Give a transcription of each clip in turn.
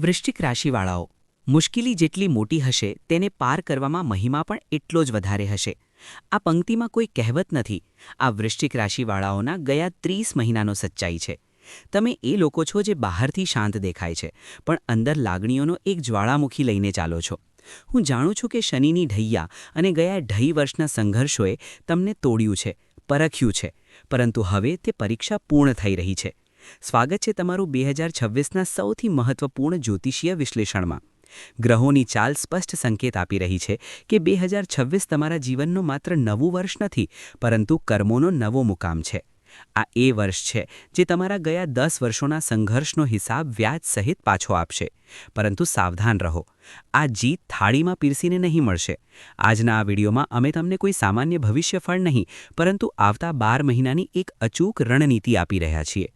વૃશ્ચિક રાશિવાળાઓ, મુશ્કેલી જેટલી મોટી હશે તેને પાર કરવામાં મહિમા પણ એટલો જ વધારે હશે. આ પંક્તિમાં કોઈ કહેવત નથી, આ વૃશ્ચિક રાશિવાળાઓના ગયા 30 મહિનાનો સચ્ચાઈ છે. તમે એ લોકો છો જે બહારથી શાંત દેખાય છે, પણ અંદર લાગણીઓનો એક જ્વાળામુખી લઈને ચાલો છો. હું જાણું છું કે શનિની ઢૈયા અને ગયા 2.5 વર્ષના સંઘર્ષોએ તમને તોડ્યું છે, પરખ્યું છે, પરંતુ હવે તે પરીક્ષા પૂર્ણ થઈ રહી છે. સ્વાગત છે તમારું 2026ના સૌથી મહત્વપૂર્ણ જ્યોતિષીય વિશ્લેષણમાં. ગ્રહોની ચાલ સ્પષ્ટ સંકેત આપી રહી છે કે 2026 તમારા જીવનનો માત્ર નવું વર્ષ નથી, પરંતુ કર્મોનો નવો મુકામ છે. આ એ વર્ષ છે જે તમારા ગયા 10 વર્ષોના સંઘર્ષનો હિસાબ વ્યાજ સહિત પાછો આપશે. પરંતુ સાવધાન રહો, આ જીત થાળીમાં પીરસીને નહીં મળશે. આજના આ વિડીયોમાં અમે તમને કોઈ સામાન્ય ભવિષ્યફળ નહીં, પરંતુ આવતા 12 મહિનાની એક અચૂક રણનીતિ આપી રહ્યા છીએ.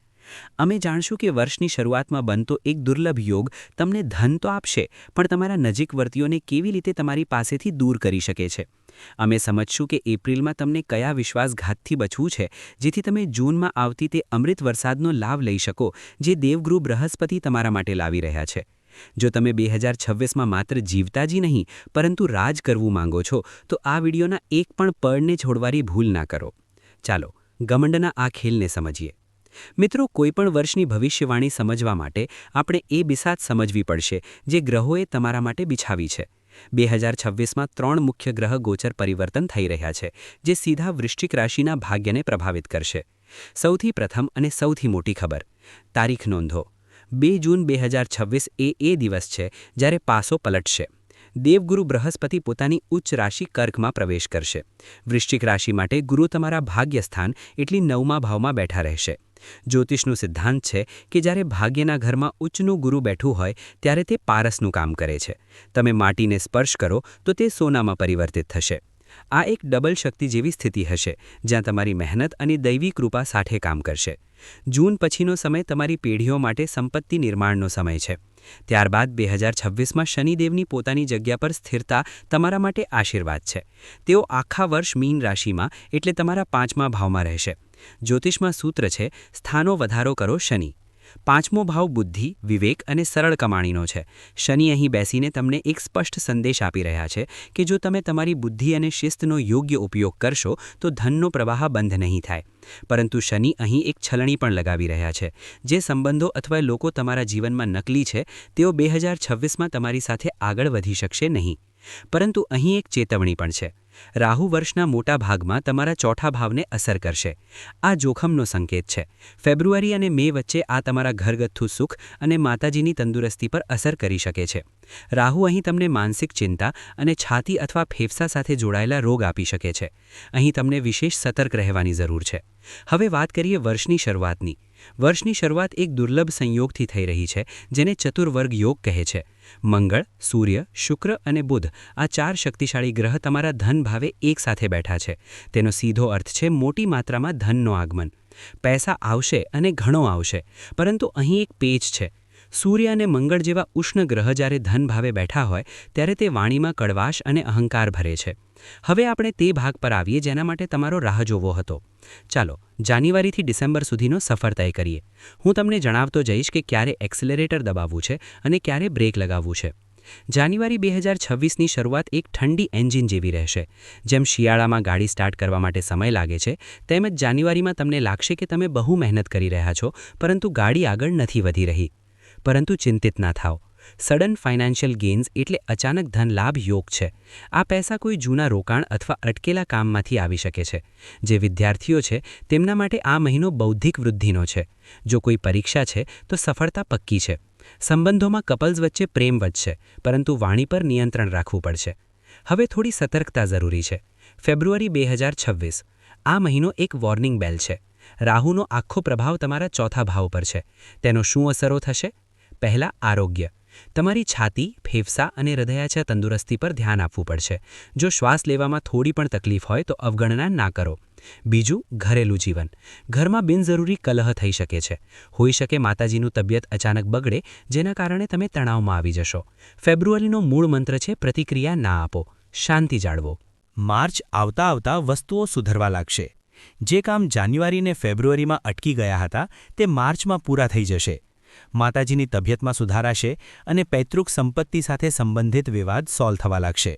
અમે જાણશું કે વર્ષની શરૂઆતમાં બનતો એક દુર્લભ યોગ તમને ધન તો આપશે, પણ તમારા નજીકવર્તીઓને કેવી રીતે તમારી પાસેથી દૂર કરી શકે છે. અમે સમજશું કે એપ્રિલમાં તમને કયા વિશ્વાસઘાતથી બચવું છે, જેથી તમે જૂનમાં આવતી તે અમૃત વરસાદનો લાભ લઈ શકો જે દેવગુરુ બૃહસ્પતિ તમારા માટે લાવી રહ્યા છે. જો તમે 2026માં માત્ર જીવતા જ નહીં, પરંતુ રાજ કરવું માંગો છો, તો આ વિડીયોના એક પણ પળને છોડવાની ભૂલ ના કરો. ચાલો ઘમંડના આ ખેલને સમજીએ. મિત્રો, કોઈપણ વર્ષની ભવિષ્યવાણી સમજવા માટે આપણે એ બિસાત સમજવી પડશે જે ગ્રહોએ તમારા માટે બિછાવી છે. 2026માં 3 મુખ્ય ગ્રહ ગોચર પરિવર્તન થઈ રહ્યા છે, જે સીધા વૃશ્ચિક રાશિના ભાગ્યને પ્રભાવિત કરશે. સૌથી પ્રથમ અને સૌથી મોટી ખબર, તારીખ નોંધો. 2 જૂન 2026 એ દિવસ છે જ્યારે પાસો પલટશે. દેવગુરુ બૃહસ્પતિ પોતાની ઉચ્ચ રાશિ કર્કમાં પ્રવેશ કરશે. વૃશ્ચિક રાશિ માટે ગુરુ તમારા ભાગ્યસ્થાન એટલે 9મા ભાવમાં બેઠા રહેશે. જ્યોતિષનું સિદ્ધાંત છે કે જ્યારે ભાગ્યના ઘરમાં ઉચ્ચનું ગુરુ બેઠું હોય ત્યારે તે પારસનું કામ કરે છે. તમે માટીને સ્પર્શ કરો તો તે સોનામાં પરિવર્તિત થશે. આ એક ડબલ શક્તિ જેવી સ્થિતિ હશે, જ્યાં તમારી મહેનત અને દૈવી કૃપા સાથે કામ કરશે. જૂન પછીનો સમય તમારી પેઢીઓ માટે સંપત્તિ નિર્માણનો સમય છે. ત્યારબાદ 2026માં શનિદેવની પોતાની જગ્યા પર સ્થિરતા તમારા માટે આશીર્વાદ છે. તેઓ આખા વર્ષ મીન રાશિમાં એટલે તમારા 5મા ભાવમાં રહેશે. જ્યોતિષમાં સૂત્ર છે, સ્થાનો વધારો કરો શનિ. 5મો ભાવ બુદ્ધિ, વિવેક અને સરળ કમાણીનો છે. શનિ અહીં બેસીને તમને એક સ્પષ્ટ સંદેશ આપી રહ્યા છે કે જો તમે તમારી બુદ્ધિ અને શિસ્તનો યોગ્ય ઉપયોગ કરશો તો ધનનો પ્રવાહ બંધ નહીં થાય. પરંતુ શનિ અહીં એક છલણી પણ લગાવી રહ્યા છે. જે સંબંધો અથવા લોકો તમારા જીવનમાં નકલી છે, તેઓ 2026માં તમારી સાથે આગળ વધી શકશે નહીં. પરંતુ અહીં એક ચેતવણી પણ છે. રાહુ વર્ષના મોટા ભાગમાં તમારા ચોથા ભાવને અસર કરશે. આ જોખમનો સંકેત છે. ફેબ્રુઆરી અને મે વચ્ચે આ તમારા ઘરગથ્થુ સુખ અને માતાજીની તંદુરસ્તી પર અસર કરી શકે છે. રાહુ અહીં તમને માનસિક ચિંતા અને છાતી અથવા ફેફસા સાથે જોડાયેલા રોગ આપી શકે છે. અહીં તમને વિશેષ સતર્ક રહેવાની જરૂર છે. હવે વાત કરીએ વર્ષની શરૂઆતની. વર્ષની શરૂઆત એક દુર્લભ સંયોગથી થઈ રહી છે, જેને ચતુર્વર્ગ યોગ કહે છે. મંગળ, સૂર્ય, શુક્ર અને બુધ આ 4 શક્તિશાળી ગ્રહ તમારા ધન ભાવે એક સાથે બેઠા છે. તેનો સીધો અર્થ છે મોટી માત્રામાં ધનનો આગમન. પૈસા આવશે અને ઘણો આવશે, પરંતુ અહીં એક પેચ છે. સૂર્ય અને મંગળ જેવા ઉષ્ણ ગ્રહ જ્યારે ધન ભાવે બેઠા હોય ત્યારે તે વાણીમાં કડવાશ અને અહંકાર ભરે છે. હવે આપણે તે ભાગ પર આવીએ જેના માટે તમારો રાહ જોવો હતો. ચાલો જાન્યુઆરીથી ડિસેમ્બર સુધીનો સફર તય કરીએ. હું તમને જણાવતો જઈશ કે ક્યારે એક્સેલરેટર દબાવવું છે અને ક્યારે બ્રેક લગાવવું છે. જાન્યુઆરી 2026ની શરૂઆત એક ઠંડી એન્જિન જેવી રહેશે. જેમ શિયાળામાં ગાડી સ્ટાર્ટ કરવા માટે સમય લાગે છે, તેમ જ જાન્યુઆરીમાં તમને લાગશે કે તમે બહુ મહેનત કરી રહ્યા છો, પરંતુ ગાડી આગળ નથી વધી રહી. પરંતુ ચિંતિત ના થાઓ. સડન ફાઇનાન્શિયલ ગેઇન્સ એટલે અચાનક ધન લાભ યોગ છે. આ પૈસા કોઈ જૂના રોકાણ અથવા અટકેલા કામમાંથી આવી શકે છે. જે વિદ્યાર્થીઓ છે તેમના માટે આ મહિનો બૌદ્ધિક વૃદ્ધિનો છે. જો કોઈ પરીક્ષા છે તો સફળતા પક્કી છે. સંબંધોમાં કપલ્સ વચ્ચે પ્રેમ વધશે, પરંતુ વાણી પર નિયંત્રણ રાખવું પડશે. હવે થોડી સતર્કતા જરૂરી છે. ફેબ્રુઆરી 2026 આ મહિનો એક વોર્નિંગ બેલ છે. રાહુનો આખો પ્રભાવ તમારા ચોથા ભાવ પર છે. તેનો શું અસરો થશે? પહેલા, આરોગ્ય. તમારી છાતી, ફેફસા અને હૃદયાચા તંદુરસ્તી પર ધ્યાન આપવું પડશે. જો શ્વાસ લેવામાં થોડી પણ તકલીફ હોય તો અવગણના ના કરો. બીજું, ઘરેલું જીવન. ઘરમાં બિનજરૂરી કલહ થઈ શકે છે. હોઈ શકે માતાજીનું તબિયત અચાનક બગડે, જેના કારણે તમે તણાવમાં આવી જશો. ફેબ્રુઆરીનો મૂળ મંત્ર છે પ્રતિક્રિયા ના આપો, શાંતિ જાળવો. માર્ચ આવતા આવતા વસ્તુઓ સુધરવા લાગશે. જે કામ જાન્યુઆરી અને ફેબ્રુઆરીમાં અટકી ગયા હતા તે માર્ચમાં પૂરા થઈ જશે. માતાજીની તબિયતમાં સુધારાશે અને પૈતૃક સંપત્તિ સાથે સંબંધિત વિવાદ સોલ્વ થવા લાગશે.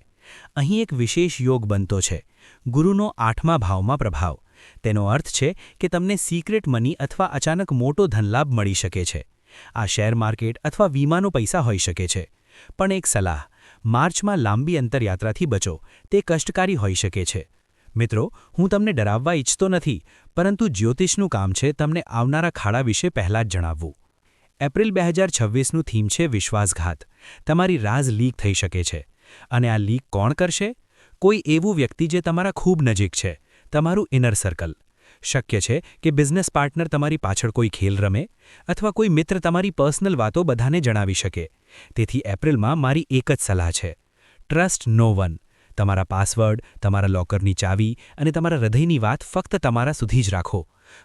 અહીં એક વિશેષ યોગ બનતો છે, ગુરુનો 8મા ભાવમાં પ્રભાવ. તેનો અર્થ છે કે તમને સિક્રેટ મની અથવા અચાનક મોટો ધનલાભ મળી શકે છે. આ શેર માર્કેટ અથવા વીમાનો પૈસા હોઈ શકે છે. પણ એક સલાહ, માર્ચમાં લાંબી અંતરયાત્રાથી બચો, તે કષ્ટકારી હોઈ શકે છે. મિત્રો, હું તમને ડરાવવા ઈચ્છતો નથી, પરંતુ જ્યોતિષનું કામ છે તમને આવનારા ખાડા વિશે પહેલાં જ જણાવવું. એપ્રિલ 2026નું થીમ છે વિશ્વાસઘાત. તમારી રાઝ લીક થઈ શકે છે. અને આ લીક કોણ કરશે? કોઈ એવું વ્યક્તિ જે તમારા ખૂબ નજીક છે, તમારું ઇનર સર્કલ. શક્ય છે કે બિઝનેસ પાર્ટનર તમારી પાછળ કોઈ ખેલ રમે, અથવા કોઈ મિત્ર તમારી પર્સનલ વાતો બધાને જણાવી શકે. તેથી એપ્રિલમાં મારી એક જ સલાહ છે: ટ્રસ્ટ નો વન. તમારા પાસવર્ડ, તમારા લોકરની ચાવી અને તમારા હૃદયની વાત ફક્ત તમારા સુધી જ રાખો.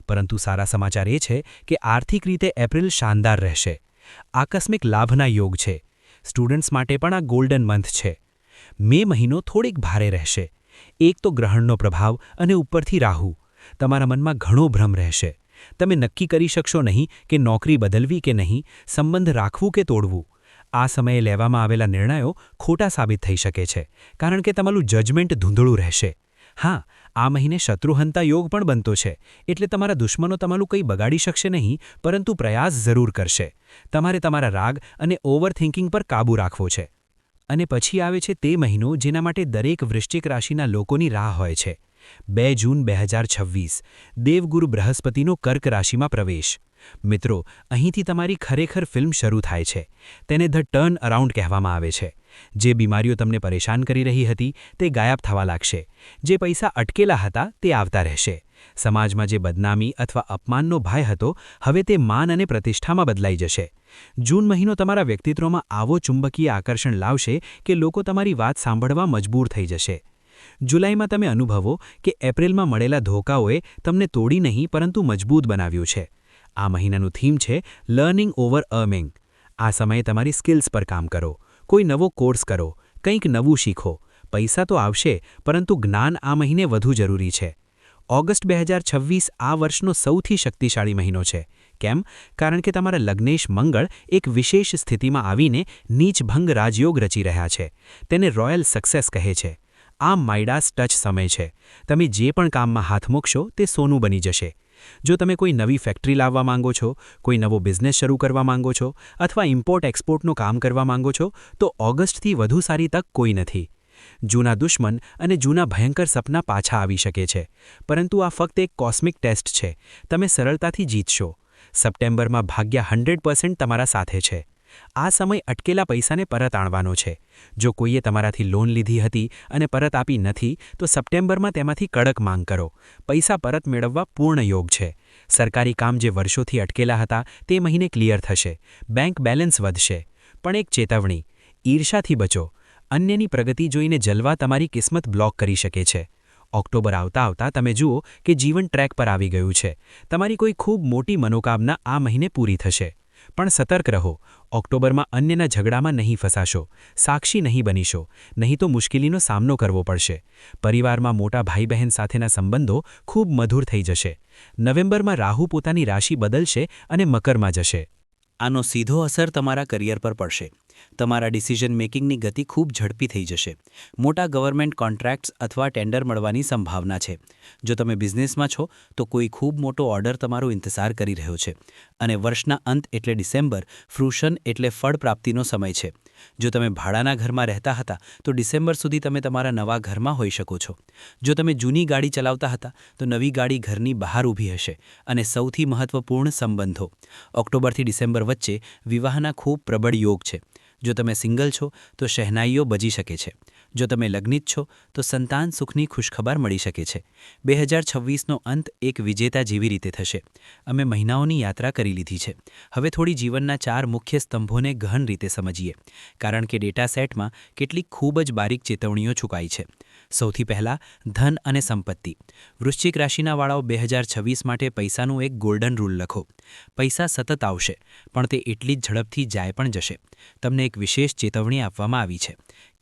પરંતુ સારા સમાચાર એ છે કે આર્થિક રીતે એપ્રિલ શાનદાર રહેશે. આકસ્મિક લાભના યોગ છે. સ્ટુડન્ટ્સ માટે પણ આ ગોલ્ડન મંથ છે. મે મહિનો થોડીક ભારે રહેશે. એક તો ગ્રહણનો પ્રભાવ અને ઉપરથી રાહુ. તમારા મનમાં ઘણો ભ્રમ રહેશે. તમે નક્કી કરી શકશો નહીં કે નોકરી બદલવી કે નહીં, સંબંધ રાખવું કે તોડવું. આ સમયે લેવામાં આવેલા નિર્ણયો ખોટા સાબિત થઈ શકે છે, કારણ કે તમારું જજમેન્ટ ધૂંધળું રહેશે. હા, આ મહિને શત્રુહંતા યોગ પણ બનતો છે, એટલે તમારા દુશ્મનો તમારું કંઈ બગાડી શકશે નહીં, પરંતુ પ્રયાસ જરૂર કરશે. તમારે તમારા રાગ અને ઓવરથિંકિંગ પર કાબૂ રાખવો છે. અને પછી આવે છે તે મહિનો જેના માટે દરેક વૃશ્ચિક રાશિના લોકોની રાહ હોય છે. 2 જૂન 2026, દેવગુરુ બૃહસ્પતિનો કર્ક રાશિમાં પ્રવેશ. મિત્રો, અહીંથી તમારી ખરેખર ફિલ્મ શરૂ થાય છે. તેને ધ ટર્ન અરાઉન્ડ કહેવામાં આવે છે. જે બીમારીઓ તમને પરેશાન કરી રહી હતી તે ગાયબ થવા લાગશે. જે પૈસા અટકેલા હતા તે આવતા રહેશે. સમાજમાં જે બદનામી અથવા અપમાનનો ભય હતો, હવે તે માન અને પ્રતિષ્ઠામાં બદલાઈ જશે. જૂન મહિનો તમારા વ્યક્તિત્વમાં આવો ચુંબકીય આકર્ષણ લાવશે કે લોકો તમારી વાત સાંભળવા મજબૂર થઈ જશે. જુલાઈમાં તમે અનુભવો કે એપ્રિલમાં મળેલા ધોકાઓએ તમને તોડી નહીં પરંતુ મજબૂત બનાવ્યું છે. આ મહિનાનું થીમ છે લર્નિંગ ઓવર અર્નિંગ. આ સમયે તમારી સ્કિલ્સ પર કામ કરો, કોઈ નવો કોર્સ કરો, કંઈક નવું શીખો. પૈસા તો આવશે, પરંતુ જ્ઞાન આ મહિને વધુ જરૂરી છે. ઓગસ્ટ 2026 આ વર્ષનો સૌથી શક્તિશાળી મહિનો છે. કેમ? કારણ કે તમારા લગ્નેશ મંગળ એક વિશેષ સ્થિતિમાં આવીને નીચભંગ રાજયોગ રચી રહ્યા છે. તેને રોયલ સક્સેસ કહે છે. આ માઇડાસ ટચ સમય છે. તમે જે પણ કામમાં હાથ મૂકશો તે સોનું બની જશે. જો તમે કોઈ નવી ફેક્ટરી લાવવા માંગો છો, કોઈ નવો બિઝનેસ શરૂ કરવા માંગો છો, અથવા ઇમ્પોર્ટ એક્સપોર્ટનું કામ કરવા માંગો છો, તો ઓગસ્ટથી વધુ સારી તક કોઈ નથી. જૂના દુશ્મન અને જૂના ભયંકર સપના પાછા આવી શકે છે, પરંતુ આ ફક્ત એક કોસ્મિક ટેસ્ટ છે. તમે સરળતાથી જીતશો. સપ્ટેમ્બરમાં ભાગ્ય 100% તમારા સાથે છે. આ સમય અટકેલા પૈસાને પરત આણવાનો છે. જો કોઈએ તમારાથી લોન લીધી હતી અને પરત આપી નથી, તો સપ્ટેમ્બરમાં તેમાંથી કડક માંગ કરો. પૈસા પરત મેળવવા પૂર્ણ યોગ છે. સરકારી કામ જે વર્ષોથી અટકેલા હતા તે મહિને ક્લિયર થશે. બેંક બેલેન્સ વધશે. પણ એક ચેતવણી: ઈર્ષાથી બચો. અન્યની પ્રગતિ જોઈને જલવા તમારી કિસ્મત બ્લોક કરી શકે છે. ઓક્ટોબર આવતા આવતા તમે જુઓ કે જીવન ટ્રેક પર આવી ગયું છે. તમારી કોઈ ખૂબ મોટી મનોકામના આ મહિને પૂરી થશે. પણ સતર્ક રહો. ઓક્ટોબરમાં અન્યના ઝઘડામાં નહીં ફસાશો. સાક્ષી નહીં બનીશો, નહીં તો મુશ્કેલીનો સામનો કરવો પડશે. પરિવારમાં મોટા ભાઈ બહેન સાથેના સંબંધો ખૂબ મધુર થઈ જશે. નવેમ્બરમાં રાહુ પોતાની રાશિ બદલશે અને મકરમાં જશે. આનો સીધો અસર તમારા કરિયર પર પડશે. તમારા ડિસિઝન મેકિંગની ગતિ ખૂબ ઝડપી થઈ જશે. મોટા ગવર્મેન્ટ કોન્ટ્રાક્ટ્સ અથવા ટેન્ડર મળવાની સંભાવના છે. જો તમે બિઝનેસમાં છો તો કોઈ ખૂબ મોટો ઓર્ડર તમારો ઇંતજાર કરી રહ્યો છે. અને વર્ષના અંત એટલે ડિસેમ્બર ફ્રુશન એટલે ફળ પ્રાપ્તિનો સમય છે. જો તમે ભાડાના ઘરમાં રહેતા હતા તો ડિસેમ્બર સુધી તમે તમારા નવા ઘરમાં હોઈ શકો છો. જો તમે જૂની ગાડી ચલાવતા હતા તો નવી ગાડી ઘરની બહાર ઊભી હશે. અને સૌથી મહત્વપૂર્ણ સંબંધો. ઓક્ટોબરથી ડિસેમ્બર વચ્ચે વિવાહના ખૂબ પ્રબળ યોગ છે. જો તમે સિંગલ છો તો શહેનાઈઓ બજી શકે છે. જો તમે લગ્નિત છો તો સંતાન સુખની ખુશખબર મળી શકે છે. 2026નો અંત એક વિજેતા જેવી રીતે થશે. અમે મહિનાઓની યાત્રા કરી લીધી છે. હવે થોડી જીવનના 4 મુખ્ય સ્તંભોને ગહન રીતે સમજીએ, કારણ કે ડેટા સેટમાં કેટલીક ખૂબ જ બારીક ચેતવણીઓ છુપાઈ છે. સૌથી પહેલાં, ધન અને સંપત્તિ. વૃશ્ચિક રાશિના વાળાઓ 2026 માટે પૈસાનું એક ગોલ્ડન રૂલ લખો. પૈસા સતત આવશે, પણ તે એટલી જ ઝડપથી જાય પણ જશે. તમને એક વિશેષ ચેતવણી આપવામાં આવી છે: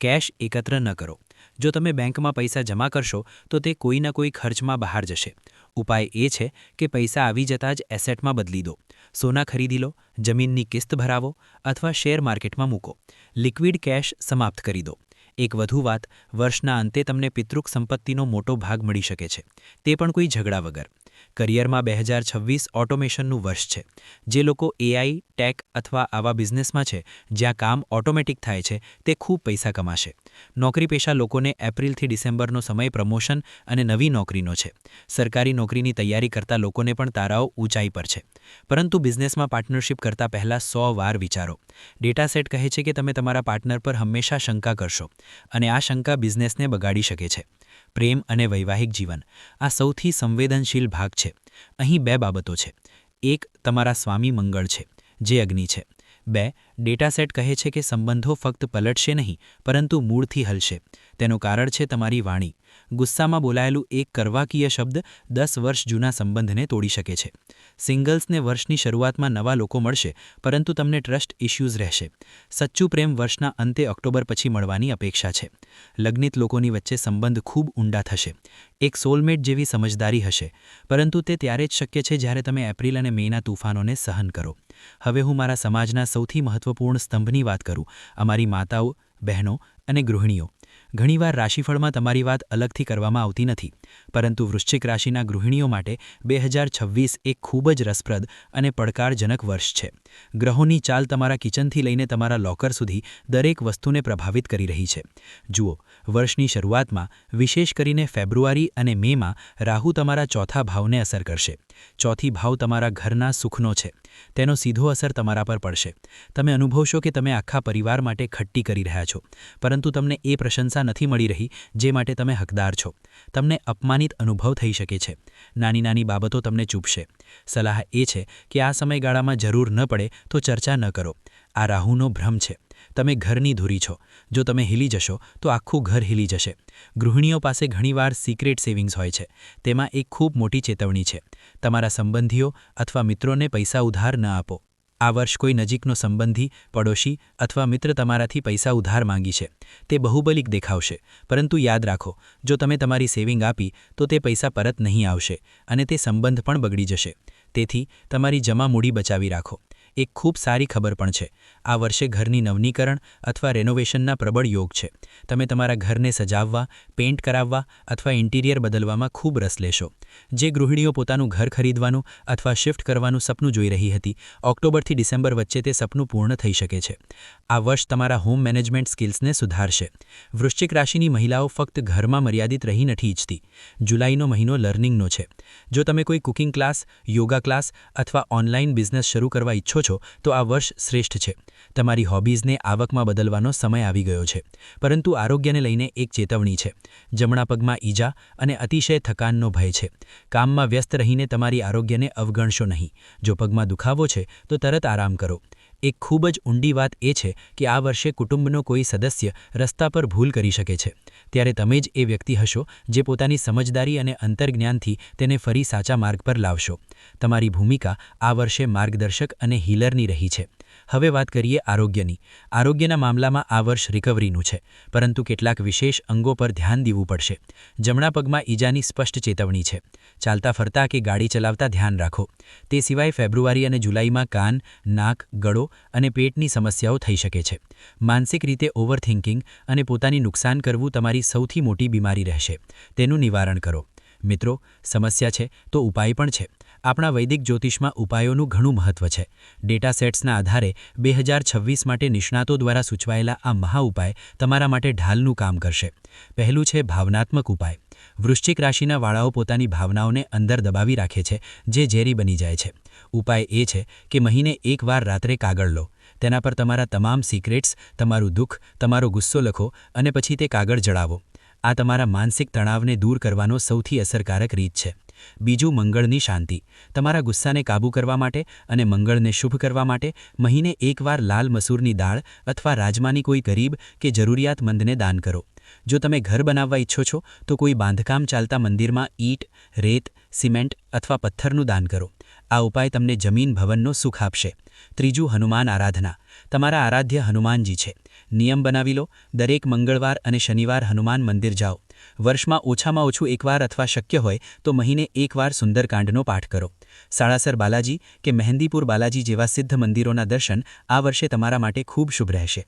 કેશ એકત્ર ન કરો. જો તમે બેંકમાં પૈસા જમા કરશો તો તે કોઈના કોઈ ખર્ચમાં બહાર જશે. ઉપાય એ છે કે પૈસા આવી જતાં જ એસેટમાં બદલી દો. સોના ખરીદી લો, જમીનની કિસ્ત ભરાવો અથવા શેર માર્કેટમાં મૂકો. લિક્વિડ કેશ સમાપ્ત કરી દો. એક વધુ વાત, વર્ષના અંતે તમને પિતૃક સંપત્તિનો મોટો ભાગ મળી શકે છે, તે પણ કોઈ ઝઘડા વગર. કરિયરમાં 2026 ઓટોમેશનનું વર્ષ છે. જે લોકો એઆઈ, ટેક અથવા આવા બિઝનેસમાં છે જ્યાં કામ ઓટોમેટિક થાય છે તે ખૂબ પૈસા કમાશે. નોકરીપેશા લોકોને એપ્રિલથી ડિસેમ્બરનો સમય પ્રમોશન અને નવી નોકરીનો છે. સરકારી નોકરીની તૈયારી કરતા લોકોને પણ તારાઓ ઊંચાઈ પર છે. પરંતુ બિઝનેસમાં પાર્ટનરશિપ કરતા પહેલાં 100 વાર વિચારો. ડેટા સેટ કહે છે કે તમે તમારા પાર્ટનર પર હંમેશા શંકા કરશો અને આ શંકા બિઝનેસને બગાડી શકે છે. પ્રેમ અને વૈવાહિક જીવન આ સૌથી સંવેદનશીલ ભાગ છે. અહીં 2 બાબતો છે. 1 તમારા સ્વામી મંગળ છે, જે અગ્નિ છે. 2 ડેટા સેટ કહે છે કે સંબંધો ફક્ત પલટશે નહીં પરંતુ મૂળથી હલશે. તેનું કારણ છે તમારી વાણી. ગુસ્સામાં બોલાયેલું એક કર્વાકીય શબ્દ 10 વર્ષ જૂના સંબંધને તોડી શકે છે. સિંગલ્સને વર્ષની શરૂઆતમાં નવા લોકો મળશે પરંતુ તમને ટ્રસ્ટ ઇશ્યુઝ રહેશે. સચ્ચું પ્રેમ વર્ષના અંતે ઓક્ટોબર પછી મળવાની અપેક્ષા છે. લગ્નિત લોકોની વચ્ચે સંબંધ ખૂબ ઊંડા થશે. એક સોલમેટ જેવી સમજદારી હશે, પરંતુ તે ત્યારે જ શક્ય છે જ્યારે તમે એપ્રિલ અને મેના તૂફાનોને સહન કરો. હવે હું મારા સમાજના સૌથી મહત્વપૂર્ણ સ્તંભની વાત કરું, અમારી માતાઓ, બહેનો અને ગૃહિણીઓ. ઘણીવાર રાશિફળમાં તમારી વાત અલગથી કરવામાં આવતી નથી, પરંતુ વૃશ્ચિક રાશિના ગૃહિણીઓ માટે 2026 એક ખૂબ જ રસપ્રદ અને પડકારજનક વર્ષ છે. ગ્રહોની ચાલ તમારા કિચનથી લઈને તમારા લોકર સુધી દરેક વસ્તુને પ્રભાવિત કરી રહી છે. જુઓ, વર્ષની શરૂઆતમાં, વિશેષ કરીને ફેબ્રુઆરી અને મેમાં, રાહુ તમારા ચોથા ભાવને અસર કરશે. ચોથી ભાવ તમારા ઘરના સુખનો છે. તેનો સીધો અસર તમારા પર પડશે. તમે અનુભવશો કે તમે આખા પરિવાર માટે ખટ્ટી કરી રહ્યા છો, પરંતુ તમને એ પ્રશંસા નથી મળી રહી જે માટે તમે હકદાર છો. તમને અપમાનિત અનુભવ થઈ શકે છે. નાની નાની બાબતો તમને ચૂપશે. સલાહ એ છે કે આ સમયગાળામાં જરૂર ન પડે તો ચર્ચા ન કરો. આ રાહુનો ભ્રમ છે. તમે ઘરની ધૂરી છો. જો તમે હિલી જશો તો આખું ઘર હિલી જશે. ગૃહિણીઓ પાસે ઘણીવાર સિક્રેટ સેવિંગ્સ હોય છે. તેમાં એક ખૂબ મોટી ચેતવણી છે. તમારા સંબંધીઓ અથવા મિત્રોને પૈસા ઉધાર ન આપો. આ વર્ષ કોઈ નજીકનો સંબંધી, પડોશી અથવા મિત્ર તમારાથી પૈસા ઉધાર માંગી છે. તે બહુબલિક દેખાવશે, પરંતુ યાદ રાખો, જો તમે તમારી સેવિંગ આપી તો તે પૈસા પરત નહીં આવશે અને તે સંબંધ પણ બગડી જશે. તેથી તમારી જમા મૂડી બચાવી રાખો. એક ખૂબ સારી ખબર પણ છે. આ વર્ષે ઘરની નવનીકરણ અથવા રેનોવેશનના પ્રબળ યોગ છે. તમે તમારા ઘરને સજાવવા, પેઇન્ટ કરાવવા અથવા ઇન્ટિરિયર બદલવામાં ખૂબ રસ લેશો. જે ગૃહિણીઓ પોતાનું ઘર ખરીદવાનું અથવા શિફ્ટ કરવાનું સપનું જોઈ રહી હતી, ઓક્ટોબરથી ડિસેમ્બર વચ્ચે તે સપનું પૂર્ણ થઈ શકે છે. આ વર્ષ તમારા હોમ મેનેજમેન્ટ સ્કિલ્સને સુધારશે. વૃશ્ચિક રાશિની મહિલાઓ ફક્ત ઘરમાં મર્યાદિત રહી નથી ઈચ્છતી. જુલાઈનો મહિનો લર્નિંગનો છે. જો તમે કોઈ કુકિંગ ક્લાસ, યોગા ક્લાસ અથવા ઓનલાઈન બિઝનેસ શરૂ કરવા ઈચ્છો છો તો આ વર્ષ શ્રેષ્ઠ છે. તમારી હોબીઝને આવકમાં બદલવાનો સમય આવી ગયો છે. પરંતુ આરોગ્યને લઈને એક ચેતવણી છે. જમણા પગમાં ઈજા અને અતિશય થકાનનો ભય છે. કામમાં વ્યસ્ત રહીને તમારી આરોગ્યને અવગણશો નહીં. જો પગમાં દુખાવો છે તો તરત આરામ કરો. એક ખૂબ જ ઊંડી વાત એ છે કે આ વર્ષે કુટુંબનો કોઈ સદસ્ય રસ્તા પર ભૂલ કરી શકે છે. ત્યારે તમે જ એ વ્યક્તિ હશો જે પોતાની સમજદારી અને અંતર્જ્ઞાનથી તેને ફરી સાચા માર્ગ પર લાવશો. તમારી ભૂમિકા આ વર્ષે માર્ગદર્શક અને હીલરની રહી છે. હવે વાત કરીએ આરોગ્યની. આરોગ્યના મામલામાં આ વર્ષ રિકવરીનું છે, પરંતુ કેટલાક વિશેષ અંગો પર ધ્યાન દેવું પડશે. જમણા પગમાં ઈજાની સ્પષ્ટ ચેતવણી છે. ચાલતા ફરતા કે ગાડી ચલાવતા ધ્યાન રાખો. તે સિવાય ફેબ્રુઆરી અને જુલાઈમાં કાન, નાક, ગળો અને પેટની સમસ્યાઓ થઈ શકે છે. માનસિક રીતે ઓવરથિંકિંગ અને પોતાની નુકસાન કરવું તમારી સૌથી મોટી બીમારી રહેશે. તેનું નિવારણ કરો. મિત્રો, સમસ્યા છે તો ઉપાય પણ છે. આપણા વૈદિક જ્યોતિષમાં ઉપાયોનું ઘણું મહત્વ છે. ડેટા સેટ્સના આધારે 2026 માટે નિષ્ણાતો દ્વારા સૂચવાયેલા આ મહા ઉપાય તમારા માટે ઢાલનું કામ કરશે. પહેલું છે ભાવનાત્મક ઉપાય. વૃશ્ચિક રાશિના વાળાઓ પોતાની ભાવનાઓને અંદર દબાવી રાખે છે, જે ઝેરી બની જાય છે. ઉપાય એ છે કે મહિને એકવાર રાત્રે કાગળ લો. તેના પર તમારા તમામ સિક્રેટ્સ, તમારું દુઃખ, તમારો ગુસ્સો લખો અને પછી તે કાગળ જડાવો. આ તમારા માનસિક તણાવને દૂર કરવાનો સૌથી અસરકારક રીત છે. બીજું, મંગળની શાંતિ. તમારા ગુસ્સાને કાબૂ કરવા માટે અને મંગળને શુભ કરવા માટે મહિને એકવાર લાલ મસૂરની દાળ અથવા રાજમાની કોઈ ગરીબ કે જરૂરિયાતમંદને દાન કરો. જો તમે ઘર બનાવવા ઈચ્છો છો તો કોઈ બાંધકામ ચાલતા મંદિરમાં ઈંટ, રેત, સિમેન્ટ અથવા પથ્થરનું દાન કરો. આ ઉપાય તમને જમીન ભવનનો સુખ આપશે. ત્રીજું, હનુમાન આરાધના. તમારા આરાધ્ય હનુમાનજી છે. નિયમ બનાવી લો, દરેક મંગળવાર અને શનિવાર હનુમાન મંદિર જાઓ. વર્ષમાં ઓછામાં ઓછું એકવાર અથવા શક્ય હોય તો મહિને એકવાર સુંદરકાંડનો પાઠ કરો. સાળાસર બાલાજી કે મહેંદીપુર બાલાજી જેવા સિદ્ધ મંદિરોના દર્શન આ વર્ષે તમારા માટે ખૂબ શુભ રહેશે.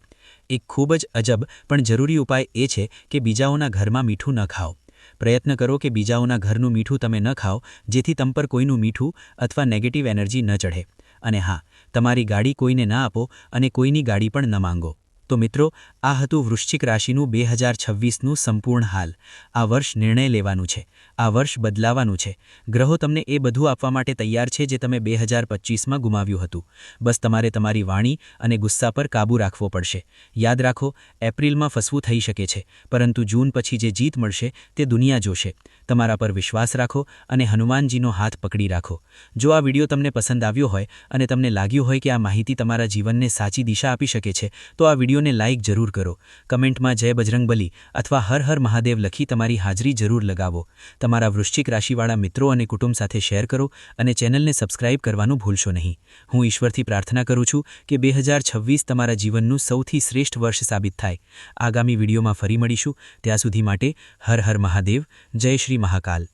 એક ખૂબ જ અજબ પણ જરૂરી ઉપાય એ છે કે બીજાઓના ઘરમાં મીઠું ન ખાઓ. પ્રયત્ન કરો કે બીજાઓના ઘરનું મીઠું તમે ન ખાઓ, જેથી તમ પર કોઈનું મીઠું અથવા નેગેટિવ એનર્જી ન ચઢે. અને હા, તમારી ગાડી કોઈને ના આપો અને કોઈની ગાડી પણ ન માંગો. તો મિત્રો, આ હતું વૃશ્ચિક રાશિનું 2026નું સંપૂર્ણ હાલ. આ વર્ષ નિર્ણય લેવાનું છે, આ વર્ષ બદલાવાનું છે. ગ્રહો તમને એ બધું આપવા માટે તૈયાર છે જે તમે 2025માં ગુમાવ્યું હતું. બસ તમારે તમારી વાણી અને ગુસ્સા પર કાબૂ રાખવો પડશે. યાદ રાખો, એપ્રિલમાં ફસવું થઈ શકે છે, પરંતુ જૂન પછી જે જીત મળશે તે દુનિયા જોશે. તમારા પર વિશ્વાસ રાખો અને હનુમાનજીનો હાથ પકડી રાખો. જો આ વિડીયો તમને પસંદ આવ્યો હોય અને તમને લાગ્યું હોય કે આ માહિતી તમારા જીવનને સાચી દિશા આપી શકે છે, તો આ વિડીયોને લાઇક જરૂર કરો. કમેન્ટમાં જય બજરંગબલી અથવા હર હર મહાદેવ લખી તમારી હાજરી જરૂર લગાવો. તમારા વૃશ્ચિક રાશિવાળા મિત્રો અને કુટુંબ સાથે શેર કરો અને ચેનલને સબસ્ક્રાઇબ કરવાનું ભૂલશો નહીં. હું ઈશ્વરથી પ્રાર્થના કરું છું કે 2026 તમારા જીવનનું સૌથી શ્રેષ્ઠ વર્ષ સાબિત થાય. આગામી વિડીયોમાં ફરી મળીશું. ત્યાં સુધી માટે હર હર મહાદેવ. જય શ્રી મહાકાલ.